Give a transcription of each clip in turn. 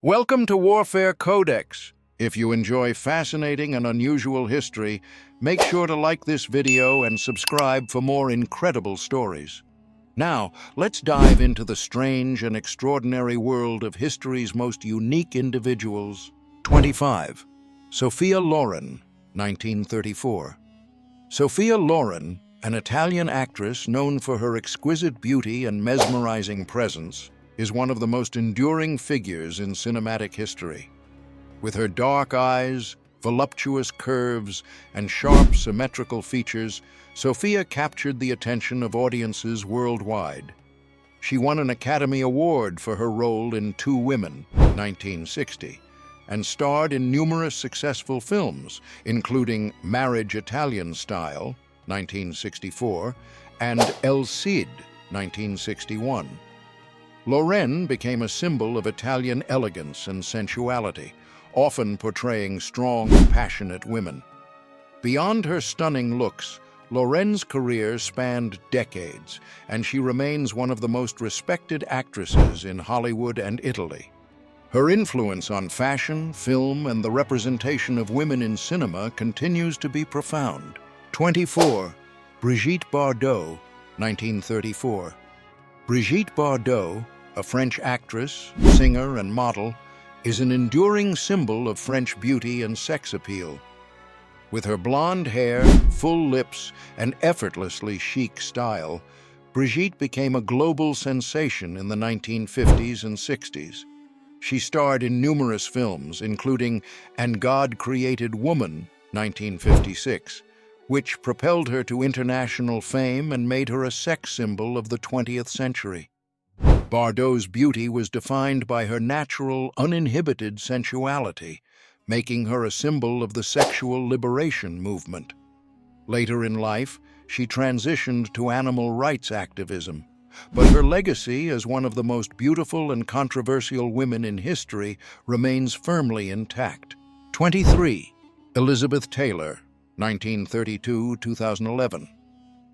Welcome to Warfare Codex. If you enjoy fascinating and unusual history, make sure to like this video and subscribe for more incredible stories. Now, let's dive into the strange and extraordinary world of history's most unique individuals. 25. Sophia Loren, 1934. Sophia Loren, an Italian actress known for her exquisite beauty and mesmerizing presence, is one of the most enduring figures in cinematic history. With her dark eyes, voluptuous curves, and sharp, symmetrical features, Sophia captured the attention of audiences worldwide. She won an Academy Award for her role in Two Women, 1960, and starred in numerous successful films, including Marriage Italian Style, 1964, and El Cid, 1961. Loren became a symbol of Italian elegance and sensuality, often portraying strong, passionate women. Beyond her stunning looks, Loren's career spanned decades, and she remains one of the most respected actresses in Hollywood and Italy. Her influence on fashion, film, and the representation of women in cinema continues to be profound. 24. Brigitte Bardot, 1934. Brigitte Bardot, a French actress, singer, and model, is an enduring symbol of French beauty and sex appeal. With her blonde hair, full lips, and effortlessly chic style, Brigitte became a global sensation in the 1950s and 60s. She starred in numerous films, including And God Created Woman, 1956, which propelled her to international fame and made her a sex symbol of the 20th century. Bardot's beauty was defined by her natural, uninhibited sensuality, making her a symbol of the sexual liberation movement. Later in life, she transitioned to animal rights activism, but her legacy as one of the most beautiful and controversial women in history remains firmly intact. 23. Elizabeth Taylor, 1932-2011.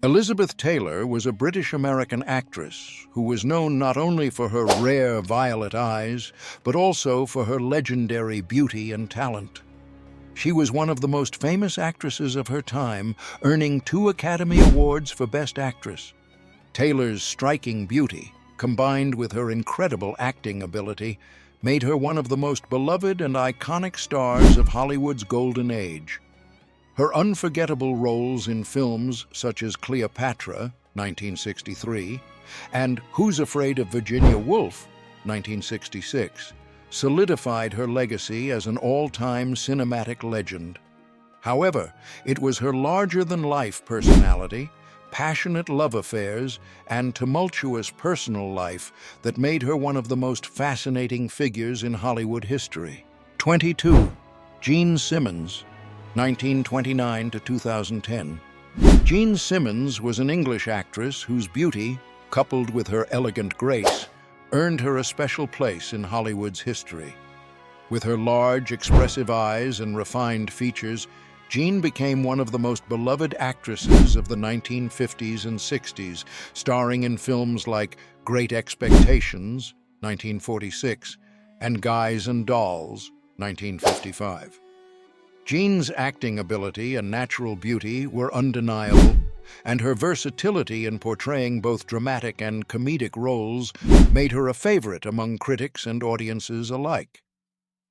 Elizabeth Taylor was a British-American actress who was known not only for her rare violet eyes, but also for her legendary beauty and talent. She was one of the most famous actresses of her time, earning 2 Academy Awards for Best Actress. Taylor's striking beauty, combined with her incredible acting ability, made her one of the most beloved and iconic stars of Hollywood's golden age. Her unforgettable roles in films such as Cleopatra, 1963, and Who's Afraid of Virginia Woolf, 1966, solidified her legacy as an all-time cinematic legend. However, it was her larger-than-life personality, passionate love affairs, and tumultuous personal life that made her one of the most fascinating figures in Hollywood history. 22. Jean Simmons, 1929-2010. Jean Simmons was an English actress whose beauty, coupled with her elegant grace, earned her a special place in Hollywood's history. With her large, expressive eyes and refined features, Jean became one of the most beloved actresses of the 1950s and 60s, starring in films like Great Expectations, 1946, and Guys and Dolls, 1955. Jean's acting ability and natural beauty were undeniable, and her versatility in portraying both dramatic and comedic roles made her a favorite among critics and audiences alike.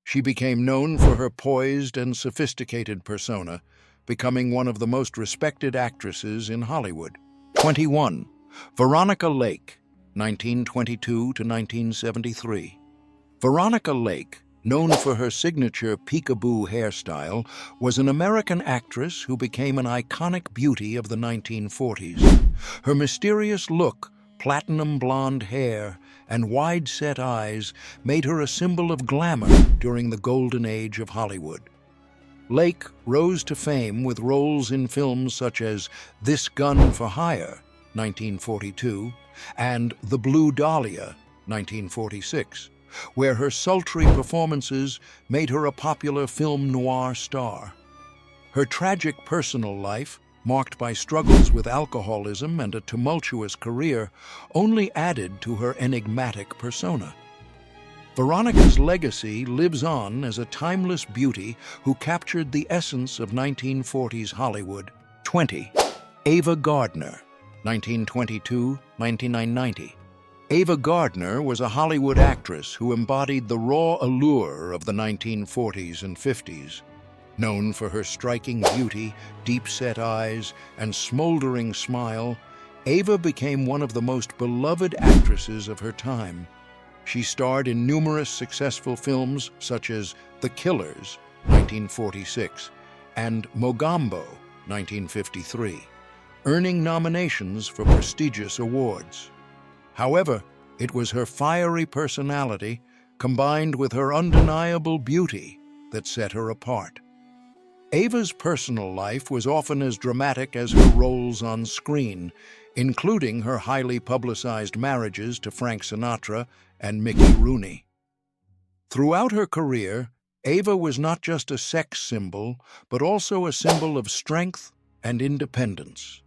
She became known for her poised and sophisticated persona, becoming one of the most respected actresses in Hollywood. 21. Veronica Lake, 1922-1973. Veronica Lake, known for her signature peekaboo hairstyle, was an American actress who became an iconic beauty of the 1940s. Her mysterious look, platinum blonde hair, and wide-set eyes made her a symbol of glamour during the golden age of Hollywood. Lake rose to fame with roles in films such as This Gun for Hire, 1942, and The Blue Dahlia, 1946. Where her sultry performances made her a popular film noir star. Her tragic personal life, marked by struggles with alcoholism and a tumultuous career, only added to her enigmatic persona. Veronica's legacy lives on as a timeless beauty who captured the essence of 1940s Hollywood. 20. Ava Gardner, 1922–1990. Ava Gardner was a Hollywood actress who embodied the raw allure of the 1940s and 50s. Known for her striking beauty, deep-set eyes, and smoldering smile, Ava became one of the most beloved actresses of her time. She starred in numerous successful films such as The Killers, 1946, and Mogambo, 1953, earning nominations for prestigious awards. However, it was her fiery personality, combined with her undeniable beauty, that set her apart. Ava's personal life was often as dramatic as her roles on screen, including her highly publicized marriages to Frank Sinatra and Mickey Rooney. Throughout her career, Ava was not just a sex symbol, but also a symbol of strength and independence.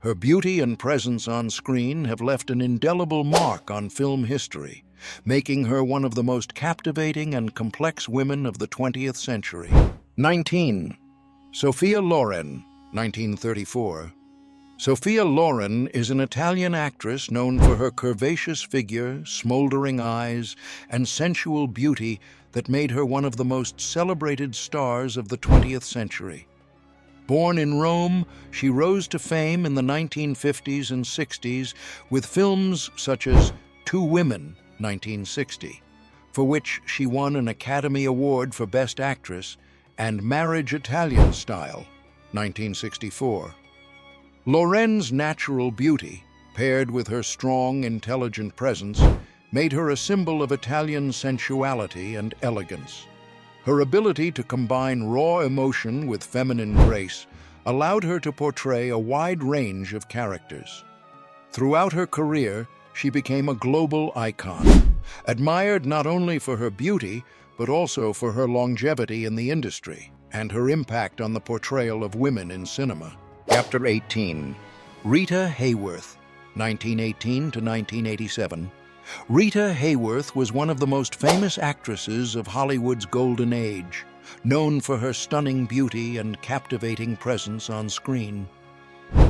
Her beauty and presence on screen have left an indelible mark on film history, making her one of the most captivating and complex women of the 20th century. 19. Sophia Loren, 1934. Sophia Loren is an Italian actress known for her curvaceous figure, smoldering eyes, and sensual beauty that made her one of the most celebrated stars of the 20th century. Born in Rome, she rose to fame in the 1950s and 60s with films such as Two Women, 1960, for which she won an Academy Award for Best Actress, and Marriage Italian Style, 1964. Loren's natural beauty, paired with her strong, intelligent presence, made her a symbol of Italian sensuality and elegance. Her ability to combine raw emotion with feminine grace allowed her to portray a wide range of characters. Throughout her career, she became a global icon, admired not only for her beauty, but also for her longevity in the industry and her impact on the portrayal of women in cinema. Chapter 18. Rita Hayworth, 1918–1987. Rita Hayworth was one of the most famous actresses of Hollywood's golden age, known for her stunning beauty and captivating presence on screen.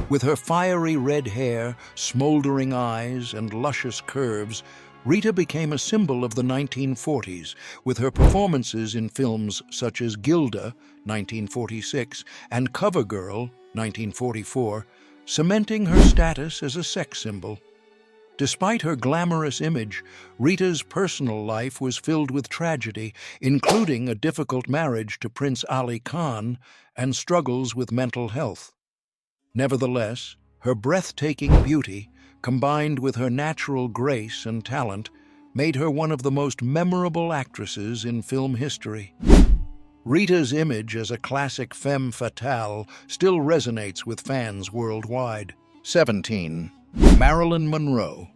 With her fiery red hair, smoldering eyes, and luscious curves, Rita became a symbol of the 1940s, with her performances in films such as Gilda, 1946, and CoverGirl, 1944, cementing her status as a sex symbol. Despite her glamorous image, Rita's personal life was filled with tragedy, including a difficult marriage to Prince Ali Khan and struggles with mental health. Nevertheless, her breathtaking beauty, combined with her natural grace and talent, made her one of the most memorable actresses in film history. Rita's image as a classic femme fatale still resonates with fans worldwide. 17. Marilyn Monroe,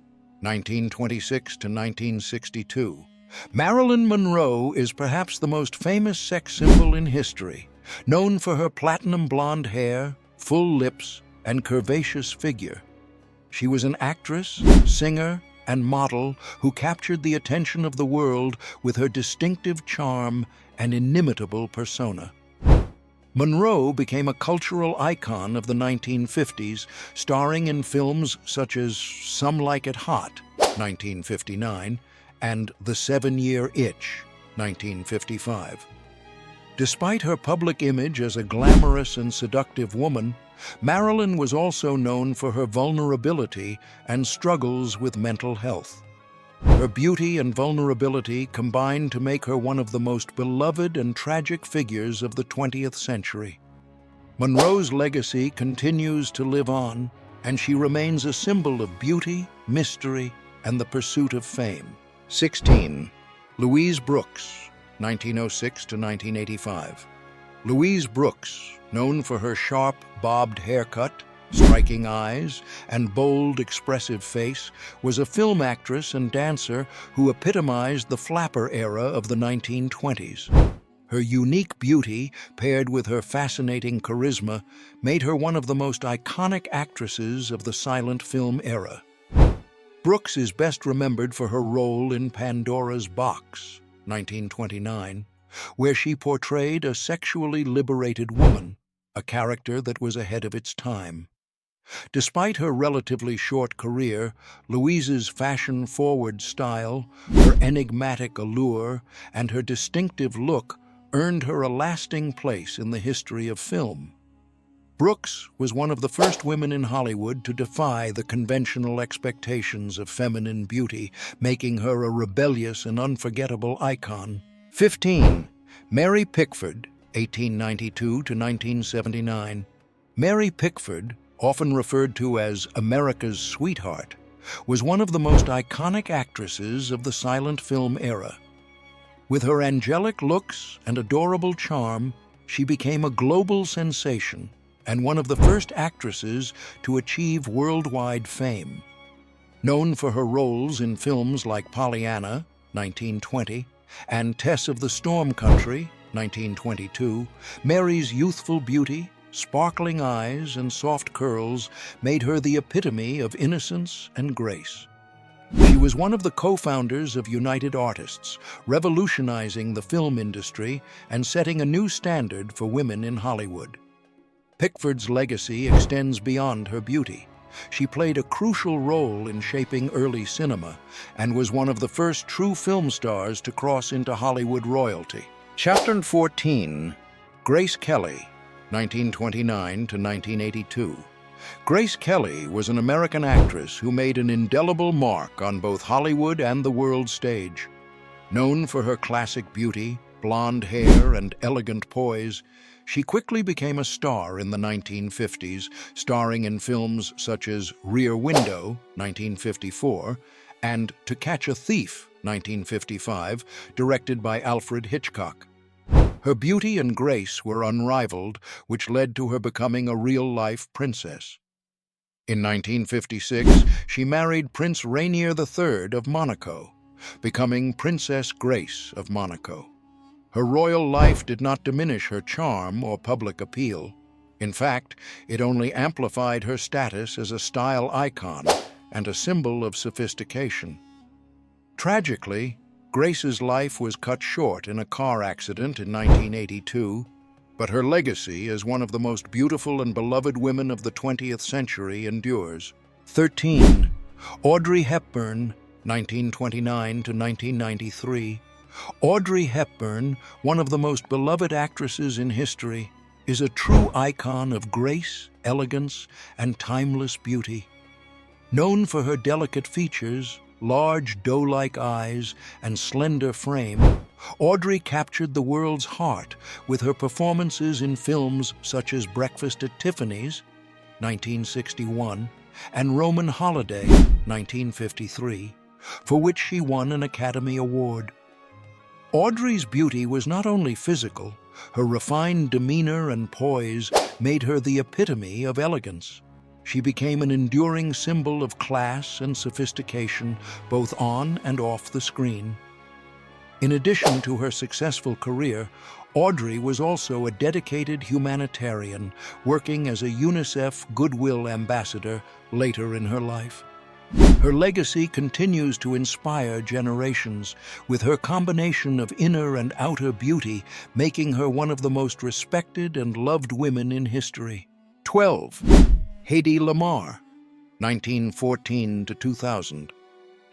1926–1962. Marilyn Monroe is perhaps the most famous sex symbol in history, known for her platinum blonde hair, full lips, and curvaceous figure. She was an actress, singer, and model who captured the attention of the world with her distinctive charm and inimitable persona. Monroe became a cultural icon of the 1950s, starring in films such as Some Like It Hot, 1959, and The 7-Year Itch, 1955. Despite her public image as a glamorous and seductive woman, Marilyn was also known for her vulnerability and struggles with mental health. Her beauty and vulnerability combined to make her one of the most beloved and tragic figures of the 20th century. Monroe's legacy continues to live on, and she remains a symbol of beauty, mystery, and the pursuit of fame. 16. Louise Brooks, 1906–1985. Louise Brooks, known for her sharp, bobbed haircut, striking eyes, and bold, expressive face, was a film actress and dancer who epitomized the flapper era of the 1920s. Her unique beauty, paired with her fascinating charisma, made her one of the most iconic actresses of the silent film era. Brooks is best remembered for her role in Pandora's Box, 1929, where she portrayed a sexually liberated woman, a character that was ahead of its time. Despite her relatively short career, Louise's fashion-forward style, her enigmatic allure, and her distinctive look earned her a lasting place in the history of film. Brooks was one of the first women in Hollywood to defy the conventional expectations of feminine beauty, making her a rebellious and unforgettable icon. 15. Mary Pickford, 1892 to 1979. Mary Pickford, often referred to as America's sweetheart, was one of the most iconic actresses of the silent film era. With her angelic looks and adorable charm, she became a global sensation and one of the first actresses to achieve worldwide fame. Known for her roles in films like Pollyanna, 1920, and Tess of the Storm Country, 1922, Mary's youthful beauty, sparkling eyes, and soft curls made her the epitome of innocence and grace. She was one of the co-founders of United Artists, revolutionizing the film industry and setting a new standard for women in Hollywood. Pickford's legacy extends beyond her beauty. She played a crucial role in shaping early cinema and was one of the first true film stars to cross into Hollywood royalty. Chapter 14. Grace Kelly, 1929 to 1982. Grace Kelly was an American actress who made an indelible mark on both Hollywood and the world stage. Known for her classic beauty, blonde hair, and elegant poise, she quickly became a star in the 1950s, starring in films such as Rear Window, 1954, and To Catch a Thief, 1955, directed by Alfred Hitchcock. Her beauty and grace were unrivaled, which led to her becoming a real-life princess. In 1956, she married Prince Rainier III of Monaco, becoming Princess Grace of Monaco. Her royal life did not diminish her charm or public appeal. In fact, it only amplified her status as a style icon and a symbol of sophistication. Tragically, Grace's life was cut short in a car accident in 1982, but her legacy as one of the most beautiful and beloved women of the 20th century endures. 13. Audrey Hepburn, 1929 to 1993. Audrey Hepburn, one of the most beloved actresses in history, is a true icon of grace, elegance, and timeless beauty. Known for her delicate features, large doe-like eyes, and slender frame, Audrey captured the world's heart with her performances in films such as Breakfast at Tiffany's, 1961, and Roman Holiday, 1953, for which she won an Academy Award. Audrey's beauty was not only physical, her refined demeanor and poise made her the epitome of elegance. She became an enduring symbol of class and sophistication, both on and off the screen. In addition to her successful career, Audrey was also a dedicated humanitarian, working as a UNICEF Goodwill Ambassador later in her life. Her legacy continues to inspire generations, with her combination of inner and outer beauty making her one of the most respected and loved women in history. 12. Hedy Lamarr, 1914 to 2000.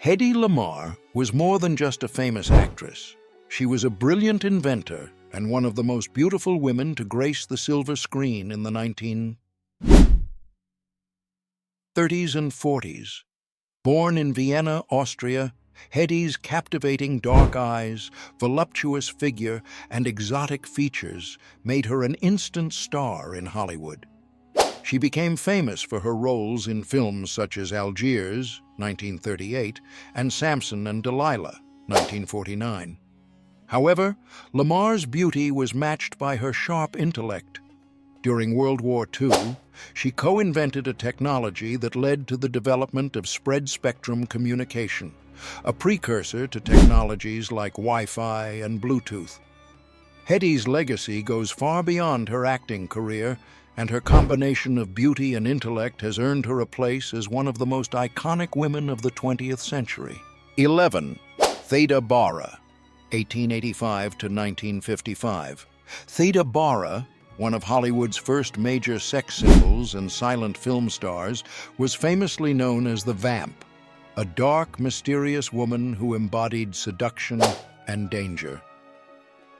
Hedy Lamarr was more than just a famous actress. She was a brilliant inventor and one of the most beautiful women to grace the silver screen in the 1930s and 40s. Born in Vienna, Austria, Hedy's captivating dark eyes, voluptuous figure, and exotic features made her an instant star in Hollywood. She became famous for her roles in films such as Algiers, 1938, and Samson and Delilah, 1949. However, Lamarr's beauty was matched by her sharp intellect. During World War II, she co-invented a technology that led to the development of spread-spectrum communication, a precursor to technologies like Wi-Fi and Bluetooth. Hedy's legacy goes far beyond her acting career and her combination of beauty and intellect has earned her a place as one of the most iconic women of the 20th century. 11. Theda Bara, 1885 to 1955. Theda Bara, one of Hollywood's first major sex symbols and silent film stars, was famously known as the Vamp, a dark, mysterious woman who embodied seduction and danger.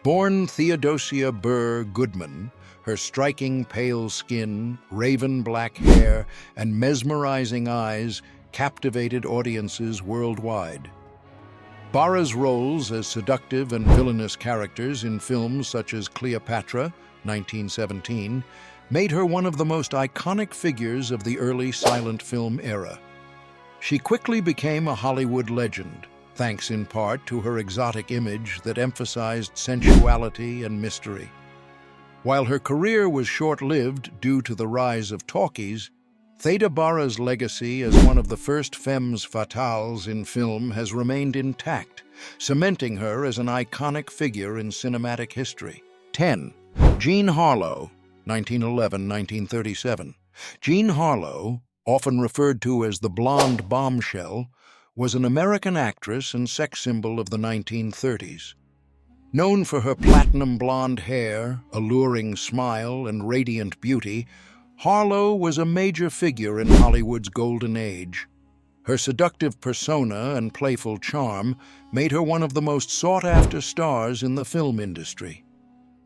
Born Theodosia Burr Goodman, her striking pale skin, raven black hair, and mesmerizing eyes captivated audiences worldwide. Bara's roles as seductive and villainous characters in films such as Cleopatra, 1917, made her one of the most iconic figures of the early silent film era. She quickly became a Hollywood legend, thanks in part to her exotic image that emphasized sensuality and mystery. While her career was short-lived due to the rise of talkies, Theda Bara's legacy as one of the first femmes fatales in film has remained intact, cementing her as an iconic figure in cinematic history. 10. Jean Harlow, 1911-1937. Jean Harlow, often referred to as the blonde bombshell, was an American actress and sex symbol of the 1930s. Known for her platinum blonde hair, alluring smile, and radiant beauty, Harlow was a major figure in Hollywood's golden age. Her seductive persona and playful charm made her one of the most sought-after stars in the film industry.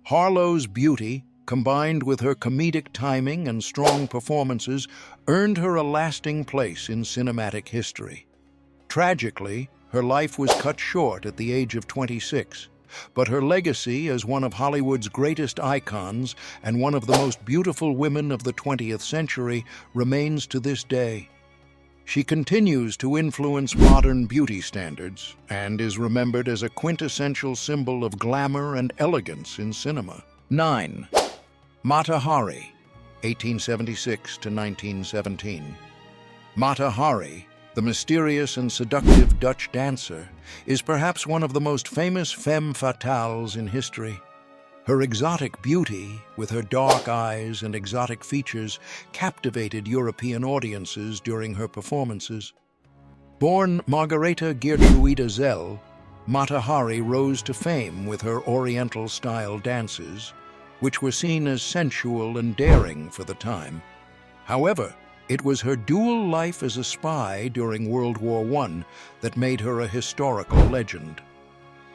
Harlow's beauty, combined with her comedic timing and strong performances, earned her a lasting place in cinematic history. Tragically, her life was cut short at the age of 26. But her legacy as one of Hollywood's greatest icons and one of the most beautiful women of the 20th century remains to this day. She continues to influence modern beauty standards and is remembered as a quintessential symbol of glamour and elegance in cinema. 9. Mata Hari, 1876 to 1917. Mata Hari, the mysterious and seductive Dutch dancer, is perhaps one of the most famous femme fatales in history. Her exotic beauty, with her dark eyes and exotic features, captivated European audiences during her performances. Born Margaretha Geertruida Zell, Mata Hari rose to fame with her Oriental-style dances, which were seen as sensual and daring for the time. However, it was her dual life as a spy during World War I that made her a historical legend.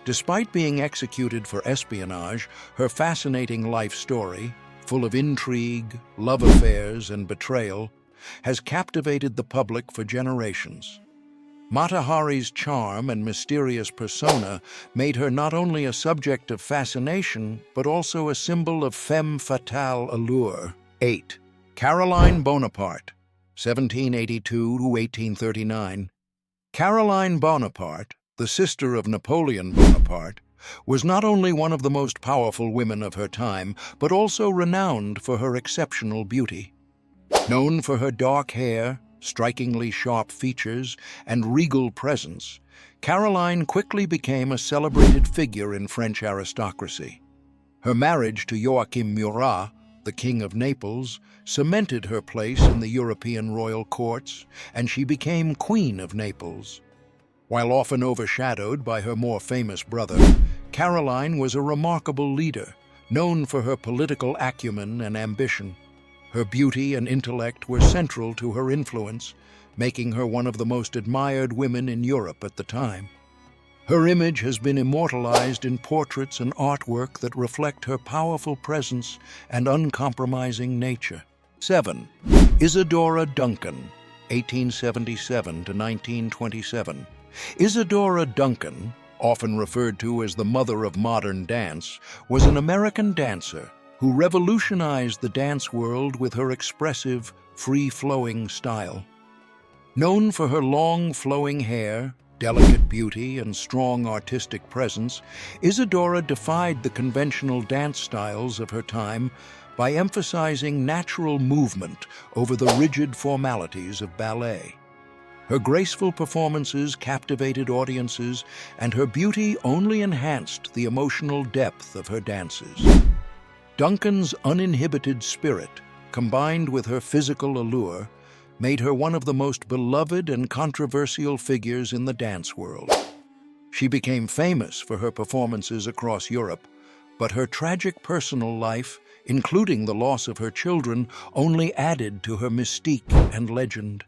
Despite being executed for espionage, her fascinating life story, full of intrigue, love affairs, and betrayal, has captivated the public for generations. Mata Hari's charm and mysterious persona made her not only a subject of fascination, but also a symbol of femme fatale allure. 8. Caroline Bonaparte, 1782 to 1839. Caroline Bonaparte, the sister of Napoleon Bonaparte, was not only one of the most powerful women of her time, but also renowned for her exceptional beauty. Known for her dark hair, strikingly sharp features, and regal presence, Caroline quickly became a celebrated figure in French aristocracy. Her marriage to Joachim Murat, the King of Naples, cemented her place in the European royal courts, and she became Queen of Naples. While often overshadowed by her more famous brother, Caroline was a remarkable leader, known for her political acumen and ambition. Her beauty and intellect were central to her influence, making her one of the most admired women in Europe at the time. Her image has been immortalized in portraits and artwork that reflect her powerful presence and uncompromising nature. 7. Isadora Duncan, 1877 to 1927. Isadora Duncan, often referred to as the mother of modern dance, was an American dancer who revolutionized the dance world with her expressive, free-flowing style. Known for her long, flowing hair, delicate beauty, and strong artistic presence, Isadora defied the conventional dance styles of her time by emphasizing natural movement over the rigid formalities of ballet. Her graceful performances captivated audiences, and her beauty only enhanced the emotional depth of her dances. Duncan's uninhibited spirit, combined with her physical allure, made her one of the most beloved and controversial figures in the dance world. She became famous for her performances across Europe, but her tragic personal life, including the loss of her children, only added to her mystique and legend.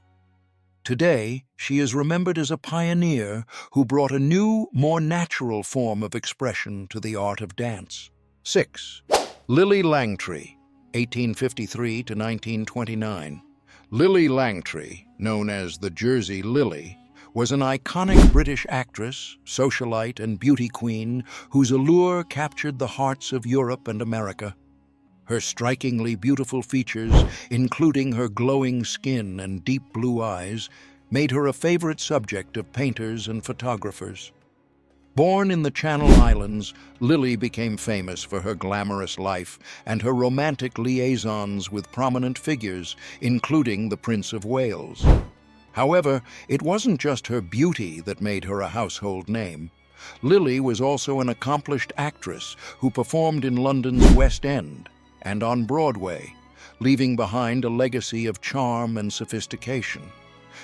Today, she is remembered as a pioneer who brought a new, more natural form of expression to the art of dance. 6. Lillie Langtry, 1853 to 1929. Lillie Langtry, known as the Jersey Lily, was an iconic British actress, socialite, and beauty queen whose allure captured the hearts of Europe and America. Her strikingly beautiful features, including her glowing skin and deep blue eyes, made her a favorite subject of painters and photographers. Born in the Channel Islands, Lillie became famous for her glamorous life and her romantic liaisons with prominent figures, including the Prince of Wales. However, it wasn't just her beauty that made her a household name. Lillie was also an accomplished actress who performed in London's West End and on Broadway, leaving behind a legacy of charm and sophistication.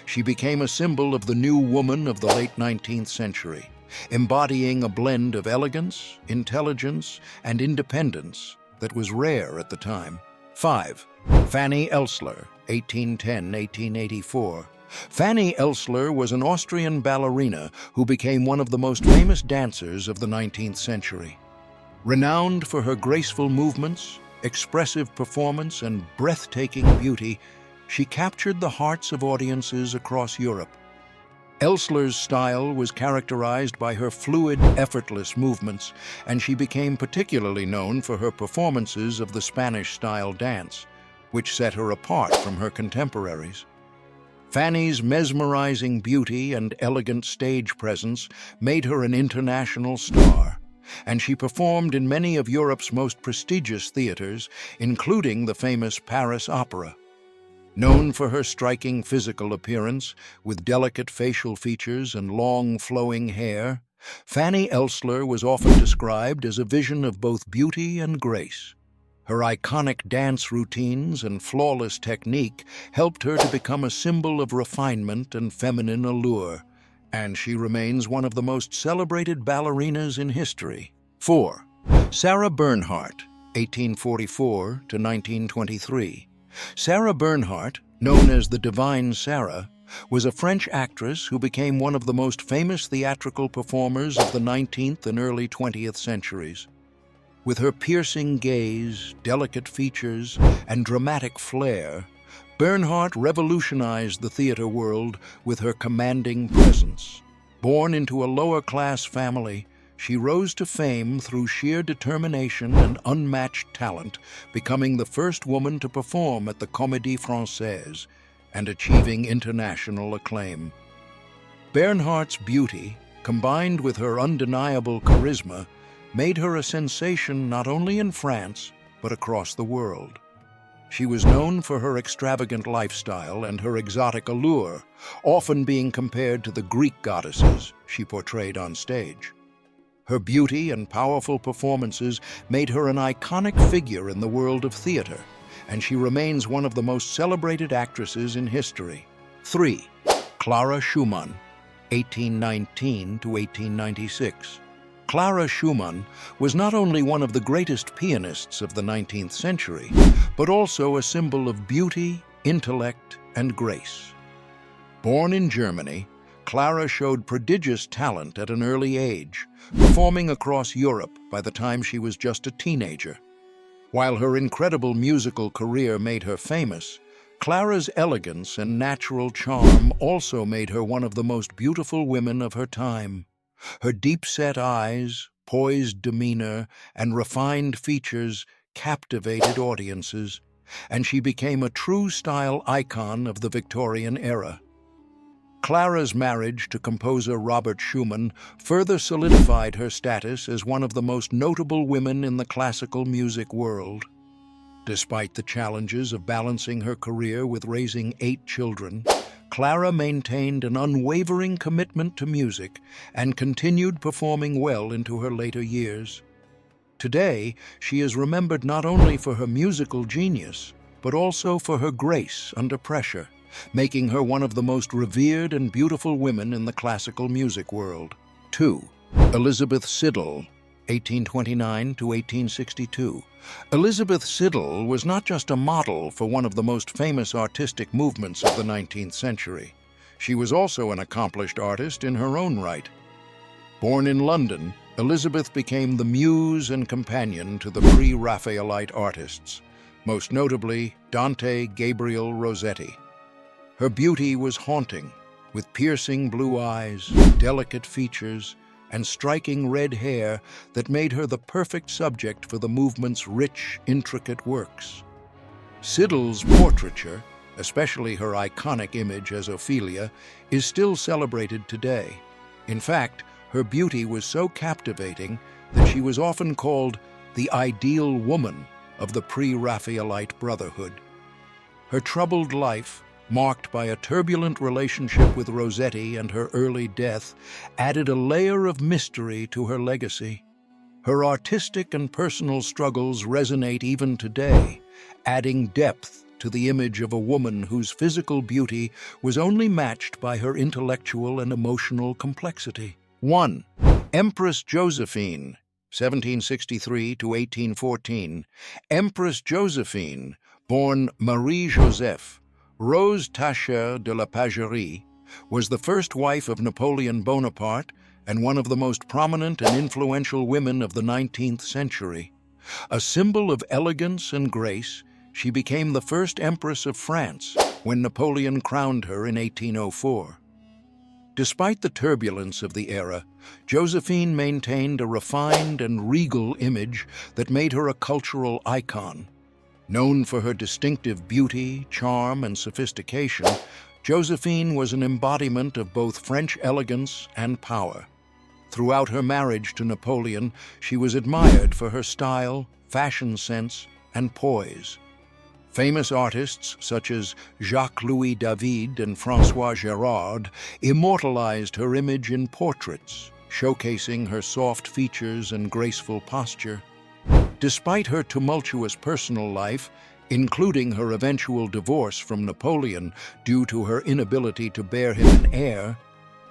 She became a symbol of the new woman of the late 19th century, embodying a blend of elegance, intelligence, and independence that was rare at the time. 5. Fanny Elssler, 1810-1884. Fanny Elssler was an Austrian ballerina who became one of the most famous dancers of the 19th century. Renowned for her graceful movements, expressive performance, and breathtaking beauty, she captured the hearts of audiences across Europe. Elssler's style was characterized by her fluid, effortless movements, and she became particularly known for her performances of the Spanish-style dance, which set her apart from her contemporaries. Fanny's mesmerizing beauty and elegant stage presence made her an international star, and she performed in many of Europe's most prestigious theaters, including the famous Paris Opera. Known for her striking physical appearance, with delicate facial features and long, flowing hair, Fanny Elssler was often described as a vision of both beauty and grace. Her iconic dance routines and flawless technique helped her to become a symbol of refinement and feminine allure, and she remains one of the most celebrated ballerinas in history. 4. Sarah Bernhardt, 1844 to 1923. Sarah Bernhardt, known as the Divine Sarah, was a French actress who became one of the most famous theatrical performers of the 19th and early 20th centuries. With her piercing gaze, delicate features, and dramatic flair, Bernhardt revolutionized the theater world with her commanding presence. Born into a lower-class family, she rose to fame through sheer determination and unmatched talent, becoming the first woman to perform at the Comédie Française and achieving international acclaim. Bernhardt's beauty, combined with her undeniable charisma, made her a sensation not only in France, but across the world. She was known for her extravagant lifestyle and her exotic allure, often being compared to the Greek goddesses she portrayed on stage. Her beauty and powerful performances made her an iconic figure in the world of theater, and she remains one of the most celebrated actresses in history. 3. Clara Schumann, 1819 to 1896. Clara Schumann was not only one of the greatest pianists of the 19th century, but also a symbol of beauty, intellect, and grace. Born in Germany, Clara showed prodigious talent at an early age, performing across Europe by the time she was just a teenager. While her incredible musical career made her famous, Clara's elegance and natural charm also made her one of the most beautiful women of her time. Her deep-set eyes, poised demeanor, and refined features captivated audiences, and she became a true style icon of the Victorian era. Clara's marriage to composer Robert Schumann further solidified her status as one of the most notable women in the classical music world. Despite the challenges of balancing her career with raising 8 children, Clara maintained an unwavering commitment to music and continued performing well into her later years. Today, she is remembered not only for her musical genius, but also for her grace under pressure, making her one of the most revered and beautiful women in the classical music world. 2. Elizabeth Siddal, 1829 to 1862. Elizabeth Siddal was not just a model for one of the most famous artistic movements of the 19th century. She was also an accomplished artist in her own right. Born in London, Elizabeth became the muse and companion to the pre-Raphaelite artists, most notably Dante Gabriel Rossetti. Her beauty was haunting, with piercing blue eyes, delicate features, and striking red hair that made her the perfect subject for the movement's rich, intricate works. Siddal's portraiture, especially her iconic image as Ophelia, is still celebrated today. In fact, her beauty was so captivating that she was often called the ideal woman of the pre-Raphaelite Brotherhood. Her troubled life, marked by a turbulent relationship with Rossetti and her early death, added a layer of mystery to her legacy. Her artistic and personal struggles resonate even today, adding depth to the image of a woman whose physical beauty was only matched by her intellectual and emotional complexity. 1. Empress Josephine, 1763 to 1814. Empress Josephine, born Marie-Joseph Rose Tacher de la Pagerie, was the first wife of Napoleon Bonaparte and one of the most prominent and influential women of the 19th century. A symbol of elegance and grace, she became the first Empress of France when Napoleon crowned her in 1804. Despite the turbulence of the era, Josephine maintained a refined and regal image that made her a cultural icon. Known for her distinctive beauty, charm, and sophistication, Josephine was an embodiment of both French elegance and power. Throughout her marriage to Napoleon, she was admired for her style, fashion sense, and poise. Famous artists such as Jacques-Louis David and François Gérard immortalized her image in portraits, showcasing her soft features and graceful posture. Despite her tumultuous personal life, including her eventual divorce from Napoleon due to her inability to bear him an heir,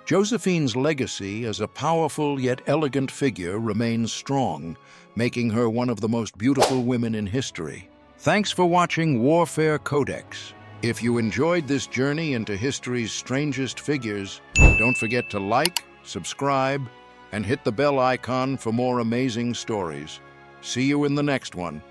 Josephine's legacy as a powerful yet elegant figure remains strong, making her one of the most beautiful women in history. Thanks for watching Warfare Codex. If you enjoyed this journey into history's strangest figures, don't forget to like, subscribe, and hit the bell icon for more amazing stories. See you in the next one.